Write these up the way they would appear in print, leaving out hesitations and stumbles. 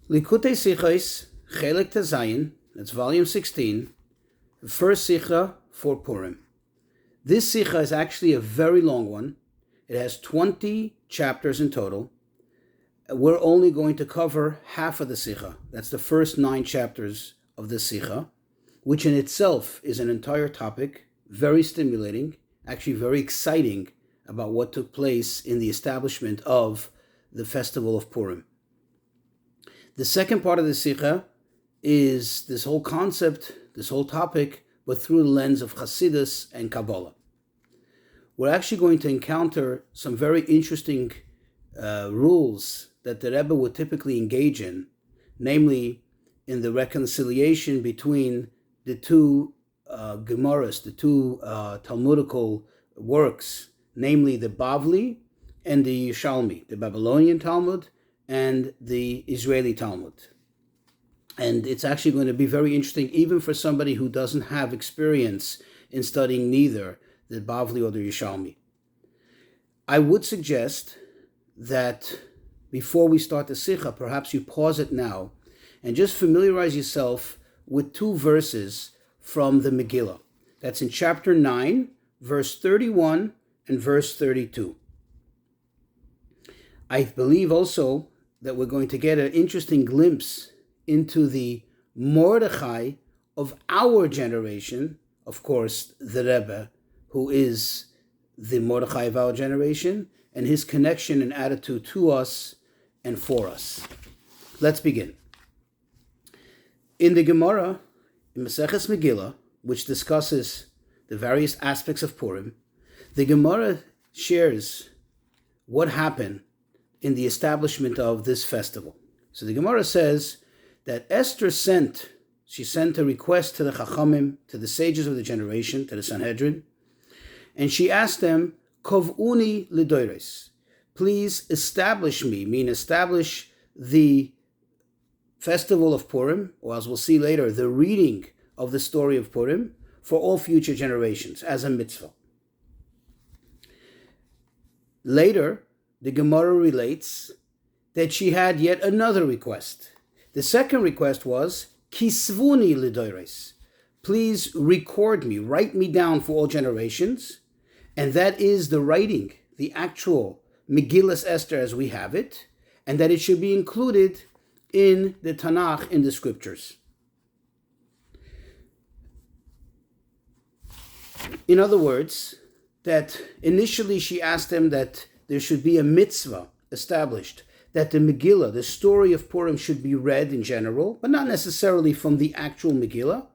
Likutei Sichos, Chelek Tezayin, that's volume 16, the first Sicha for Purim. This Sicha is actually a very long one. It has 20 chapters in total. We're only going to cover half of the Sicha. That's the first 9 chapters of the Sicha, which in itself is an entire topic, very stimulating, actually very exciting about what took place in the establishment of the festival of Purim. The second part of the Sikha is this whole concept, this whole topic, but through the lens of Chassidus and Kabbalah. We're actually going to encounter some very interesting rules that the Rebbe would typically engage in, namely in the reconciliation between the two Gemaras, the two Talmudical works, namely the Bavli and the Yerushalmi, the Babylonian Talmud and the Israeli Talmud. And it's actually going to be very interesting even for somebody who doesn't have experience in studying neither the Bavli or the Yerushalmi. I would suggest that before we start the Sikha, perhaps you pause it now and just familiarize yourself with 2 verses from the Megillah. That's in chapter 9, verse 31 and verse 32. I believe also that we're going to get an interesting glimpse into the Mordechai of our generation, of course, the Rebbe, who is the Mordechai of our generation, and his connection and attitude to us and for us. Let's begin. In the Gemara, in Maseches Megillah, which discusses the various aspects of Purim, the Gemara shares what happened in the establishment of this festival. So the Gemara says that Esther sent a request to the Chachamim, to the sages of the generation, to the Sanhedrin, and she asked them, Kov'uni lidoires, please establish the festival of Purim, or as we'll see later, the reading of the story of Purim for all future generations as a mitzvah. Later, the Gemara relates that she had yet another request. The second request was, Kisvuni lidoires, please record me, write me down for all generations, and that is the writing, the actual Megillas Esther as we have it, and that it should be included in the Tanakh, in the scriptures. In other words, that initially she asked them that there should be a mitzvah established, that the Megillah, the story of Purim, should be read in general, but not necessarily from the actual Megillah.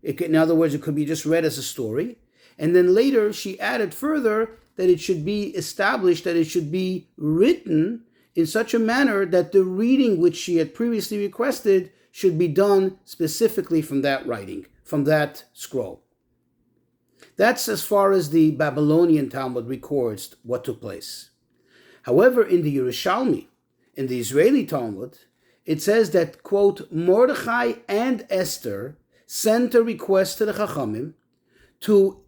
In other words, it could be just read as a story. And then later she added further that it should be established, that it should be written in such a manner that the reading which she had previously requested should be done specifically from that writing, from that scroll. That's as far as the Babylonian Talmud records what took place. However, in the Yerushalmi, in the Israeli Talmud, it says that, quote, Mordechai and Esther sent a request to the Chachamim to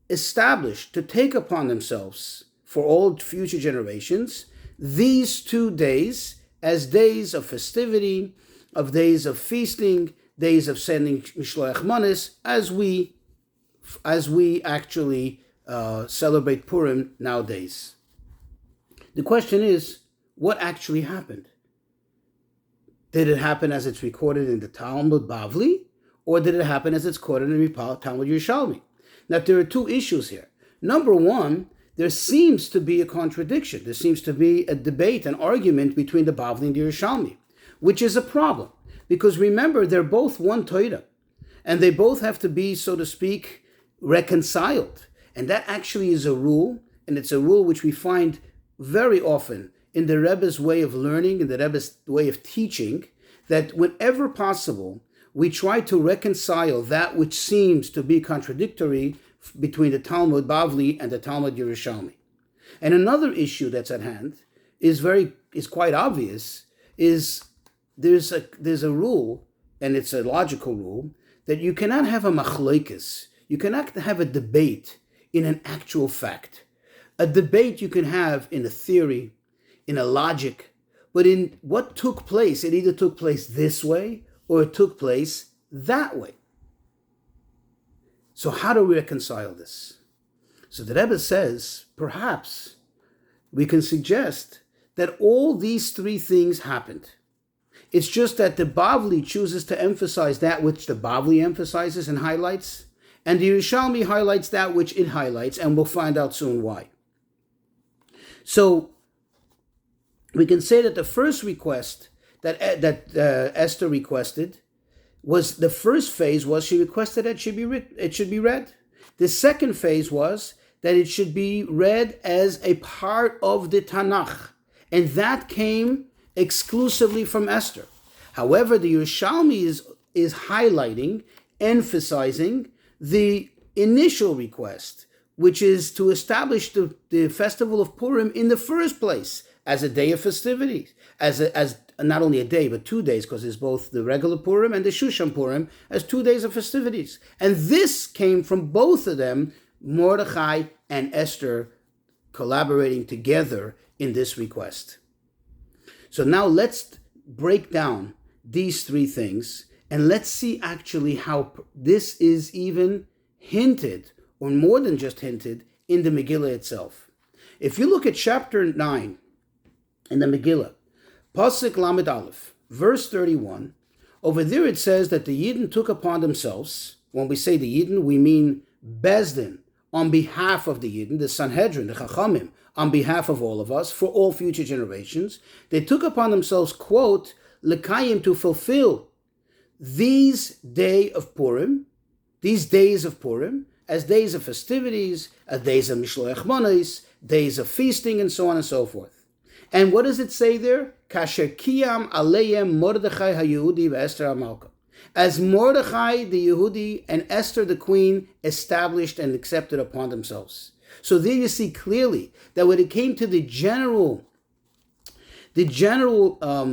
establish, to take upon themselves for all future generations these 2 days as days of festivity, of days of feasting, days of sending Mishloach Manos, as we actually celebrate Purim nowadays. The question is, what actually happened? Did it happen as it's recorded in the Talmud Bavli, or did it happen as it's recorded in the Talmud Yerushalmi? Now, there are 2 issues here. Number one, there seems to be a contradiction. There seems to be a debate, an argument between the Bavli and the Yerushalmi, which is a problem. Because remember, they're both one Torah, and they both have to be, so to speak, reconciled. And that actually is a rule, and it's a rule which we find very often in the Rebbe's way of learning, in the Rebbe's way of teaching, that whenever possible, we try to reconcile that which seems to be contradictory between the Talmud Bavli and the Talmud Yerushalmi. And another issue that's at hand is quite obvious, is there's a rule, and it's a logical rule, that you cannot have a machlokes, you cannot have a debate in an actual fact. A debate you can have in a theory, in a logic, But in what took place, it either took place this way or it took place that way. So how do we reconcile this? So the Rebbe says, perhaps we can suggest that all these three things happened. It's just that the Bavli chooses to emphasize that which the Bavli emphasizes and highlights, and the Yerushalmi highlights that which it highlights, and we'll find out soon why. So we can say that the first request that Esther requested was, the first phase was she requested that it should be read. The second phase was that it should be read as a part of the Tanakh, and that came exclusively from Esther. However, the Yerushalmi is highlighting, emphasizing the initial request, which is to establish the festival of Purim in the first place as a day of festivities, as not only a day, but 2 days, because it's both the regular Purim and the Shushan Purim, as 2 days of festivities. And this came from both of them, Mordechai and Esther, collaborating together in this request. So now let's break down these three things, and let's see actually how this is even hinted, or more than just hinted, in the Megillah itself. If you look at chapter 9 in the Megillah, Pasuk Lamed Aleph, verse 31, over there it says that the Yidden took upon themselves, when we say the Yidden, we mean Bezdin, on behalf of the Yidden, the Sanhedrin, the Chachamim, on behalf of all of us, for all future generations. They took upon themselves, quote, Lekayim, to fulfill these days of Purim, as days of festivities, as days of Mishloach Manos, days of feasting, and so on and so forth. And what does it say there? Kasher kiyam aleim Mordechai hayehudi ve'Esther hamalka. As Mordechai the Yehudi and Esther the queen established and accepted upon themselves. So there you see clearly that when it came to the general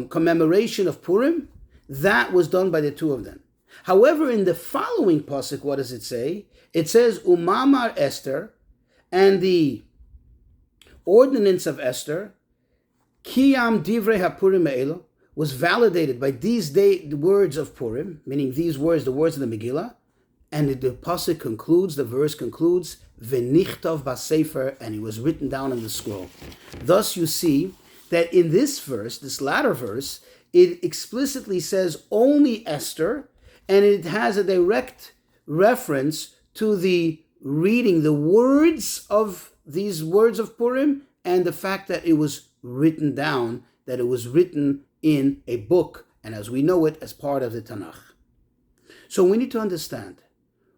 commemoration of Purim, that was done by the two of them. However, in the following pasuk, what does it say? It says, Umamar Esther, and the ordinance of Esther, Kiyam divrei hapurim me'elo, was validated by these words of Purim, meaning these words, the words of the Megillah, and the pasuk concludes, the verse concludes, V'nichtav b'sefer, and it was written down in the scroll. Thus you see that in this verse, this latter verse, it explicitly says only Esther, and it has a direct reference to the reading, the words of these words of Purim, and the fact that it was written down, that it was written in a book, and as we know it, as part of the Tanakh. So we need to understand,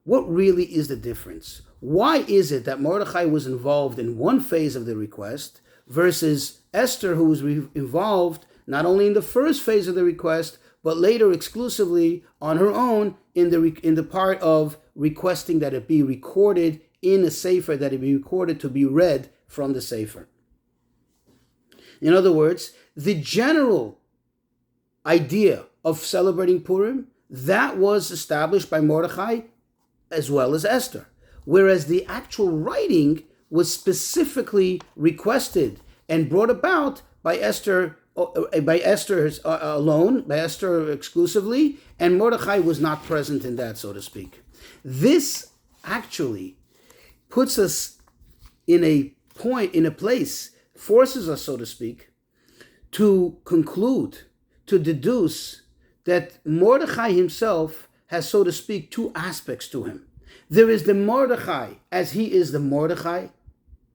what really is the difference? Why is it that Mordechai was involved in one phase of the request versus Esther, who was involved not only in the first phase of the request, but later exclusively on her own in the part of requesting that it be recorded in a sefer, that it be recorded to be read from the sefer? In other words, the general idea of celebrating Purim, that was established by Mordechai as well as Esther, whereas the actual writing was specifically requested and brought about by Esther alone, by Esther exclusively, and Mordechai was not present in that, so to speak. This actually puts us in a place, forces us, so to speak, to conclude, to deduce that Mordechai himself has, so to speak, two aspects to him. There is the Mordechai as he is the Mordechai.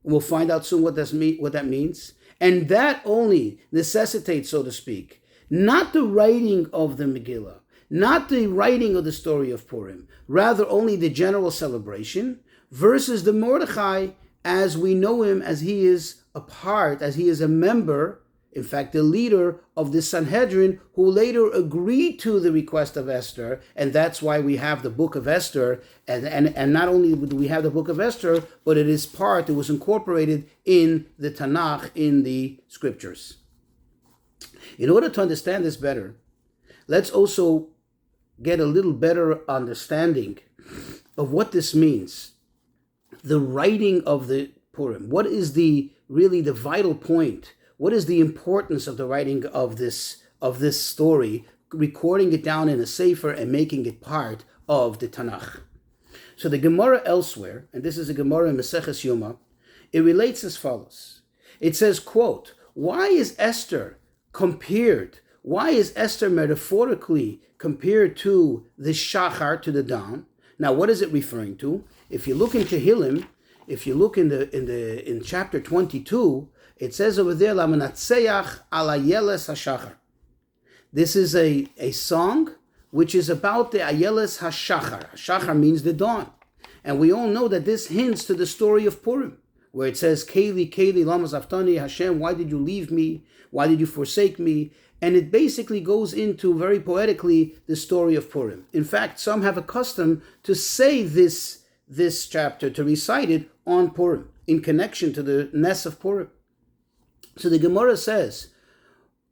We'll find out soon what that means. And that only necessitates, so to speak, not the writing of the Megillah, not the writing of the story of Purim, rather only the general celebration, versus the Mordechai as we know him, as he is a part, as he is a member, in fact, the leader of the Sanhedrin, who later agreed to the request of Esther, and that's why we have the book of Esther, and not only do we have the book of Esther, but it was incorporated in the Tanakh, in the scriptures. In order to understand this better, let's also get a little better understanding of what this means. The writing of the Purim. What is really the vital point? What is the importance of the writing of this story, recording it down in a sefer and making it part of the Tanakh? So the Gemara elsewhere, and this is a Gemara in Maseches Yoma, it relates as follows. It says, quote, why is Esther metaphorically compared to the Shachar, to the dawn? Now, what is it referring to? If you look in Tehillim, if you look in chapter 22, it says over there, Lamanatseach ala Yeles HaShachar. This is a song which is about the Ayeles HaShachar. Shachar means the dawn. And we all know that this hints to the story of Purim, where it says, Keli, Keli, lama zaftani, Hashem, why did you leave me? Why did you forsake me? And it basically goes into, very poetically, the story of Purim. In fact, some have a custom to say this chapter, to recite it on Purim, in connection to the Ness of Purim. So the Gemara says,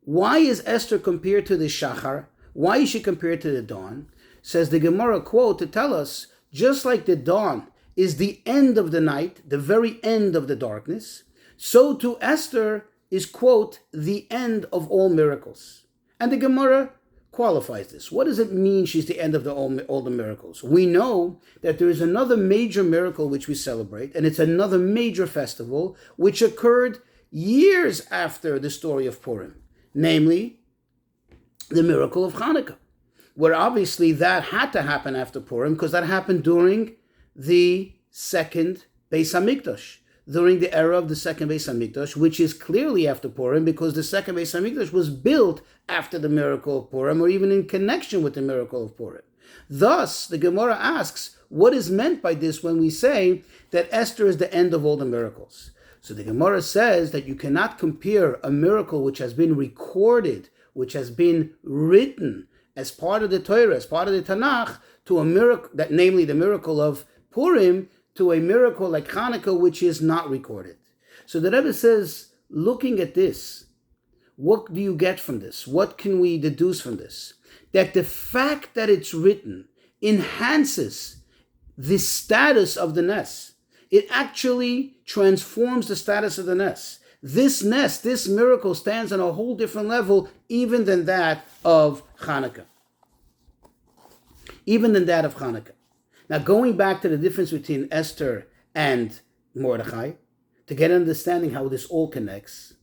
why is Esther compared to the Shachar? Why is she compared to the dawn? Says the Gemara, quote, to tell us, just like the dawn is the end of the night, the very end of the darkness, so too Esther is, quote, the end of all miracles. And the Gemara qualifies this. What does it mean she's the end of all the miracles? We know that there is another major miracle which we celebrate, and it's another major festival which occurred years after the story of Purim, namely the miracle of Hanukkah, where obviously that had to happen after Purim because that happened during the second Beis Hamikdash, during the era of the second Beis Hamikdash, which is clearly after Purim because the second Beis Hamikdash was built after the miracle of Purim or even in connection with the miracle of Purim. Thus, the Gemara asks, what is meant by this when we say that Esther is the end of all the miracles? So the Gemara says that you cannot compare a miracle which has been recorded, which has been written as part of the Torah, as part of the Tanakh, to a miracle, that namely the miracle of Purim, to a miracle like Hanukkah, which is not recorded. So the Rebbe says, looking at this, what do you get from this? What can we deduce from this? That the fact that it's written enhances the status of the Ness. It actually transforms the status of the Ness. This Ness, this miracle, stands on a whole different level even than that of Hanukkah. Even than that of Hanukkah. Now, going back to the difference between Esther and Mordechai, to get an understanding how this all connects.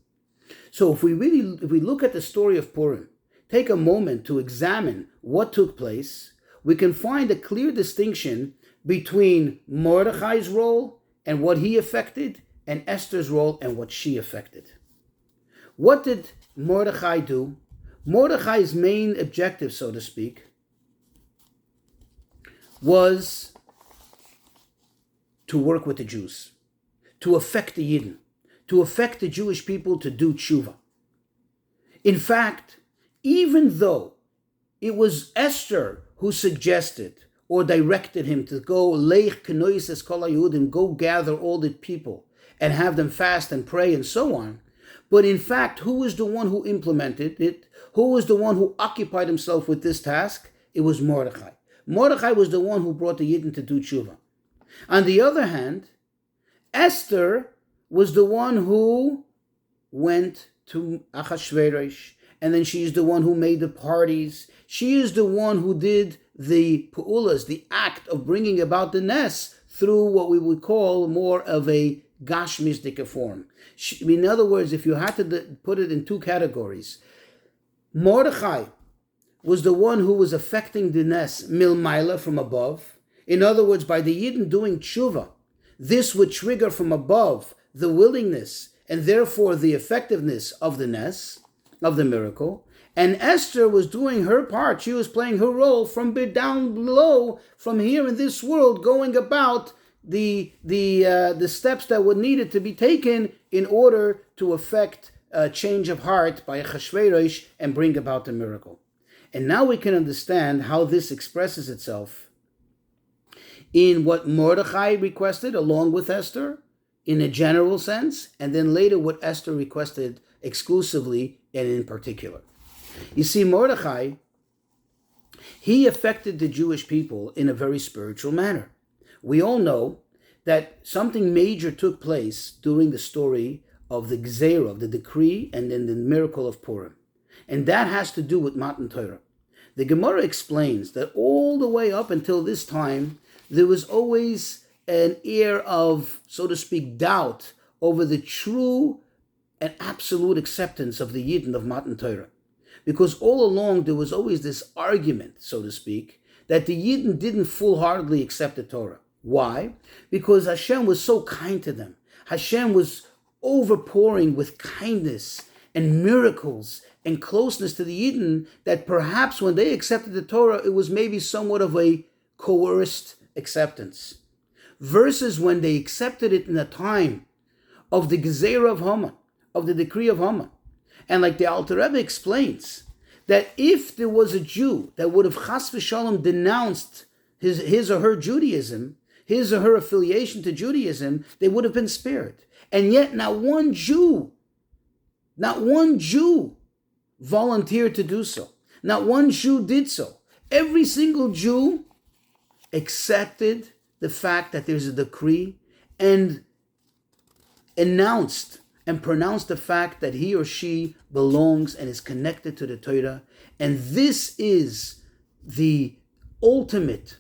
So if we look at the story of Purim, take a moment to examine what took place, we can find a clear distinction between Mordechai's role and what he affected, and Esther's role and what she affected. What did Mordechai do? Mordechai's main objective, so to speak, was to work with the Jews, to affect the Yidden, to affect the Jewish people to do tshuva. In fact, even though it was Esther who suggested or directed him to go leich kenoises kol haYehudim, go gather all the people and have them fast and pray and so on, but in fact, who was the one who implemented it? Who was the one who occupied himself with this task? It was Mordechai. Mordechai was the one who brought the Yidden to do tshuva. On the other hand, Esther was the one who went to Achashverosh, and then she's the one who made the parties. She is the one who did the pu'ulas, the act of bringing about the Ness through what we would call more of a gashmistic form. In other words, if you had to put it in two categories, Mordechai was the one who was affecting the Ness milmaila, from above. In other words, by the Yidden doing tshuva, this would trigger from above the willingness and therefore the effectiveness of the Ness, of the miracle. And Esther was doing her part. She was playing her role from down below, from here in this world, going about the steps that were needed to be taken in order to effect a change of heart by Achashverosh and bring about the miracle. And now we can understand how this expresses itself in what Mordechai requested along with Esther in a general sense, and then later what Esther requested exclusively and in particular. You see, Mordechai, he affected the Jewish people in a very spiritual manner. We all know that something major took place during the story of the Gzeira, of the decree, and then the miracle of Purim. And that has to do with Matan Torah. The Gemara explains that all the way up until this time, there was always an air of, so to speak, doubt over the true and absolute acceptance of the Yidden of Matan Torah. Because all along there was always this argument, so to speak, that the Yidden didn't full-heartedly accept the Torah. Why? Because Hashem was so kind to them. Hashem was overpouring with kindness and miracles and closeness to the Yidden that perhaps when they accepted the Torah, it was maybe somewhat of a coerced acceptance. Versus when they accepted it in the time of the Gezeira of Haman, of the decree of Haman. And like the Alter Rebbe explains, that if there was a Jew that would have chas v'shalom denounced his or her Judaism, his or her affiliation to Judaism, they would have been spared. And yet not one Jew volunteered to do so. Not one Jew did so. Every single Jew accepted the fact that there's a decree and announced and pronounced the fact that he or she belongs and is connected to the Torah. And this is the ultimate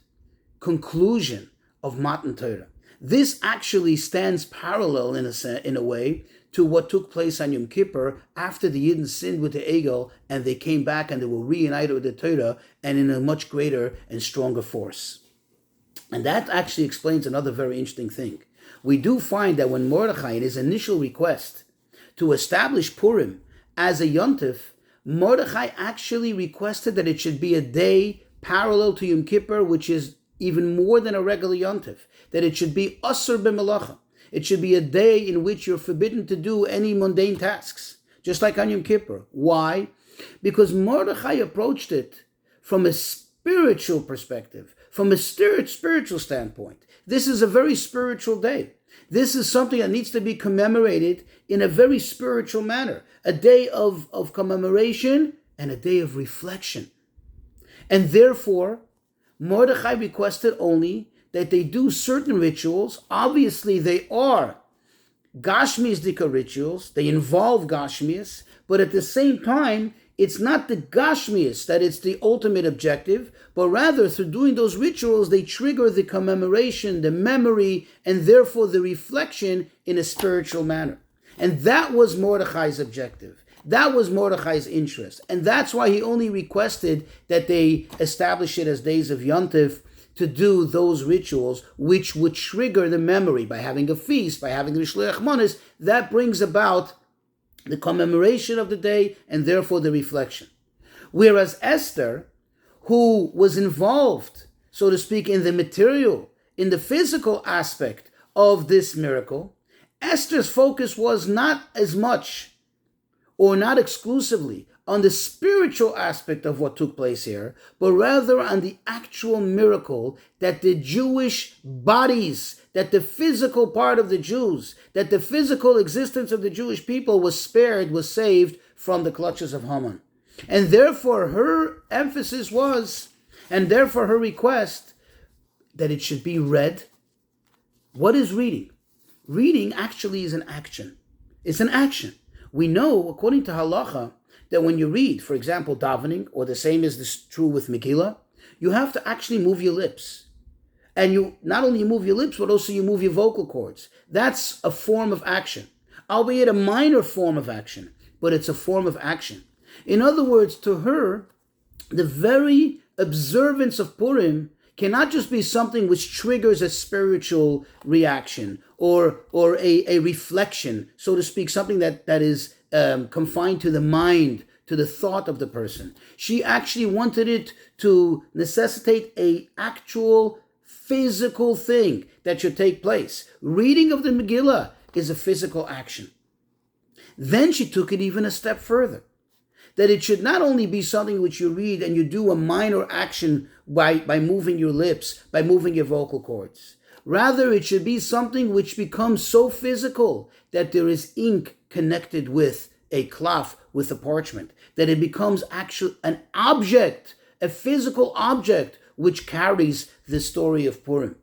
conclusion of Matan Torah. This actually stands parallel in a way to what took place on Yom Kippur after the Yidden sinned with the Egel and they came back and they were reunited with the Torah and in a much greater and stronger force. And that actually explains another very interesting thing. We do find that when Mordechai, in his initial request to establish Purim as a Yontif, Mordechai actually requested that it should be a day parallel to Yom Kippur, which is even more than a regular Yontif, that it should be Asur b'Melacha. It should be a day in which you're forbidden to do any mundane tasks, just like on Yom Kippur. Why? Because Mordechai approached it from a spiritual perspective, from a spiritual standpoint. This is a very spiritual day. This is something that needs to be commemorated in a very spiritual manner. A day of commemoration and a day of reflection. And therefore, Mordechai requested only that they do certain rituals. Obviously, they are Gashmiisdika rituals. They involve Gashmias. But at the same time, it's not the Gashmias that it's the ultimate objective, but rather through doing those rituals, they trigger the commemoration, the memory, and therefore the reflection in a spiritual manner. And that was Mordechai's objective. That was Mordechai's interest. And that's why he only requested that they establish it as days of Yontif to do those rituals, which would trigger the memory by having a feast, by having the Shliach Manos. That brings about the commemoration of the day and therefore the reflection. Whereas Esther, who was involved, so to speak, in the material, in the physical aspect of this miracle, Esther's focus was not as much or not exclusively on the spiritual aspect of what took place here, but rather on the actual miracle that the Jewish bodies, that the physical part of the Jews, that the physical existence of the Jewish people was spared, was saved from the clutches of Haman. And therefore her emphasis was, and therefore her request, that it should be read. What is reading? Reading actually is an action. It's an action. We know, according to halacha, that when you read, for example, davening, or the same is this true with Megillah, you have to actually move your lips. And you not only move your lips, but also you move your vocal cords. That's a form of action, albeit a minor form of action, but it's a form of action. In other words, to her, the very observance of Purim cannot just be something which triggers a spiritual reaction or a reflection, so to speak, something that is confined to the mind, to the thought of the person. She actually wanted it to necessitate an actual physical thing that should take place. Reading of the Megillah is a physical action. Then she took it even a step further, that it should not only be something which you read and you do a minor action by moving your lips, by moving your vocal cords. Rather, it should be something which becomes so physical that there is ink connected with a cloth, with a parchment, that it becomes actually an object, a physical object, which carries the story of Purim.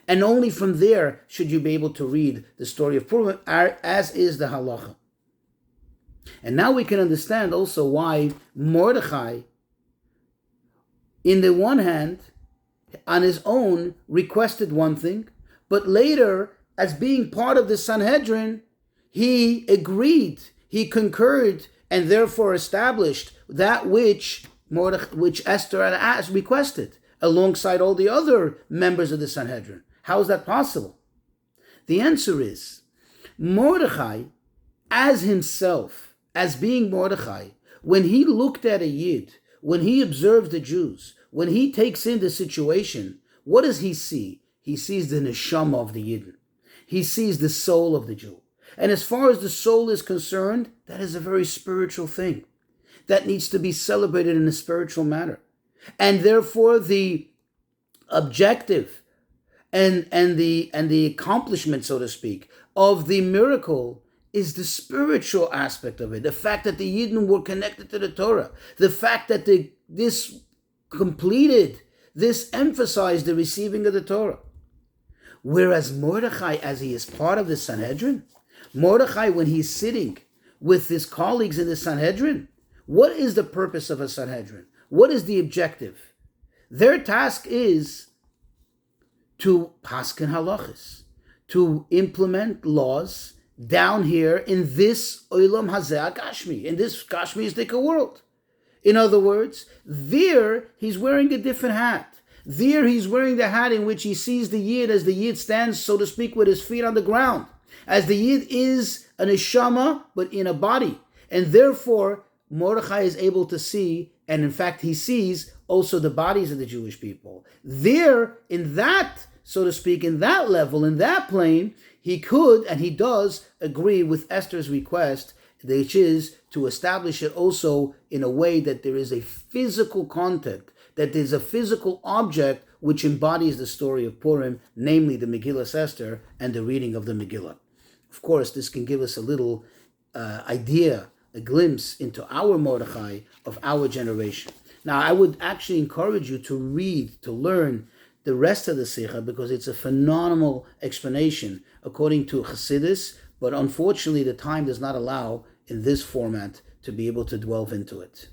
And only from there should you be able to read the story of Purim, as is the halacha. And now we can understand also why Mordechai, in the one hand, on his own, requested one thing, but later, as being part of the Sanhedrin, he agreed, he concurred, and therefore established that which Esther had requested, alongside all the other members of the Sanhedrin. How is that possible? The answer is, Mordechai, as himself, as being Mordechai, when he looked at a Yid, when he observed the Jews, when he takes in the situation, what does he see? He sees the neshama of the Yid. He sees the soul of the Jew. And as far as the soul is concerned, that is a very spiritual thing that needs to be celebrated in a spiritual manner. And therefore the objective and the accomplishment, so to speak, of the miracle is the spiritual aspect of it. The fact that the Yidden were connected to the Torah. The fact that this emphasized the receiving of the Torah. Whereas Mordechai, as he is part of the Sanhedrin, Mordechai, when he's sitting with his colleagues in the Sanhedrin, what is the purpose of a Sanhedrin? What is the objective? Their task is to paskin halachas, to implement laws down here in this olam hazeh gashmi, in this Gashmistic world. In other words, there he's wearing a different hat. There he's wearing the hat in which he sees the Yid as the Yid stands, so to speak, with his feet on the ground. As the Yid is an neshama, but in a body. And therefore, Mordechai is able to see, and in fact he sees also the bodies of the Jewish people. There, in that, so to speak, in that level, in that plane, he could, and he does, agree with Esther's request, which is to establish it also in a way that there is a physical content, that there's a physical object which embodies the story of Purim, namely the Megillah Esther and the reading of the Megillah. Of course, this can give us a little idea, a glimpse into our Mordechai of our generation. Now, I would actually encourage you to read, to learn the rest of the Sikha, because it's a phenomenal explanation according to Chassidus, but unfortunately the time does not allow in this format to be able to delve into it.